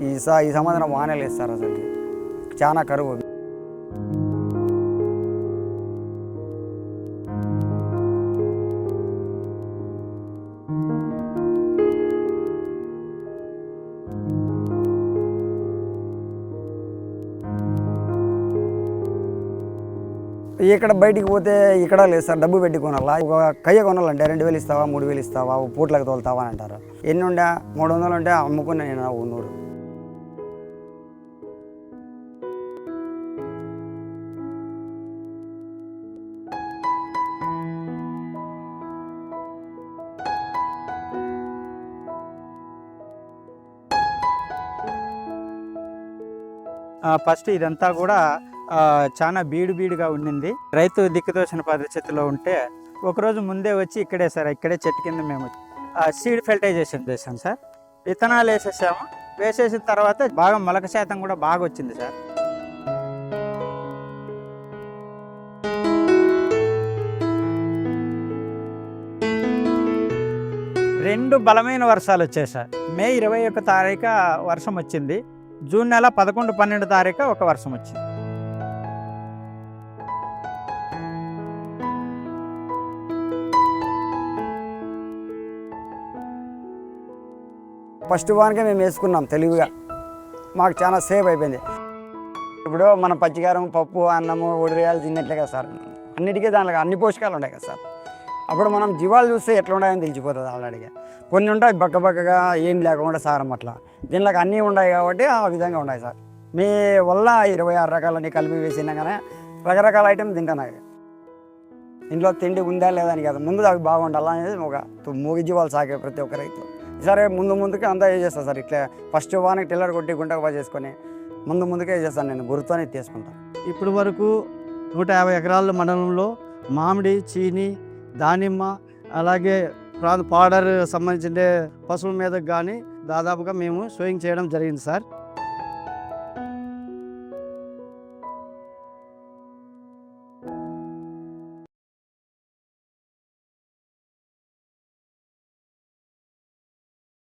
ఈ సంవత్సరం వానలు ఇస్తారు అసలు చాలా కరువు. ఇక్కడ బయటికి పోతే ఇక్కడ లేదు సార్, డబ్బు పెట్టి కొనాలా. ఒక కయ్య కొనాలంటే 2000 ఇస్తావా 3000 ఇస్తావా పూట్లకు తోలుతావా అని అంటారు. ఎన్ని ఉండే 300 ఉంటే అమ్ముకున్నా నేను 100. ఫస్ట్ ఇదంతా కూడా చాలా బీడుగా ఉండింది. రైతు దిక్కుదోచిన పరిస్థితిలో ఉంటే ఒకరోజు ముందే వచ్చి ఇక్కడే చెట్టు కింద మేము సీడ్ ఫెర్టిలైజేషన్ చేసాం సార్. విత్తనాలు వేసేసాము. వేసేసిన తర్వాత బాగా మొలక శాతం కూడా బాగా వచ్చింది సార్. రెండు బలమైన వర్షాలు వచ్చాయి సార్. మే 21 తారీఖు వర్షం వచ్చింది. జూన్ నెల 11, 12 తారీఖు ఒక వర్షం వచ్చింది. ఫస్ట్ వానికే మేము వేసుకున్నాం తెలివిగా, మాకు చాలా సేవ్ అయిపోయింది. ఇప్పుడు మనం పచ్చికారం, పప్పు, అన్నము, ఒడియాలు తిన్నట్లే కదా సార్. అన్నిటికీ దాంట్లో అన్ని పోషకాలు ఉన్నాయి కదా సార్. అప్పుడు మనం జీవాలు చూస్తే ఎట్లా ఉన్నాయని తెలిసిపోతుంది ఆల్రెడీగా. కొన్ని ఉంటాయి బక్కగా ఏం లేకుండా సారం అట్లా. దీనిలోకి అన్నీ ఉన్నాయి కాబట్టి ఆ విధంగా ఉన్నాయి సార్. మీ వల్ల 26 రకాలని కలిపి వేసినా కానీ రకరకాల ఐటమ్ తింటున్నాయి. ఇంట్లో తిండి ఉందా లేదా అని కదా, ముందు అవి బాగుండాలి అనేది ఒక మూగి జీవాలు సాగే ప్రతి ఒక్క రైతు. సరే ముందుకి అంతా చేస్తాను సార్. ఇట్లా ఫస్ట్ వానికి టిల్లర్ కొట్టి గుంటకు చేసుకొని ముందుకే చేస్తాను. నేను గుర్తుని తీసుకుంటాను. ఇప్పటి వరకు 150 ఎకరాల మండలంలో మామిడి, చీని, దానిమ్మ, అలాగే పౌడర్ సంబంధించిన పశువుల మీద కానీ దాదాపుగా మేము సోయింగ్ చేయడం జరిగింది సార్.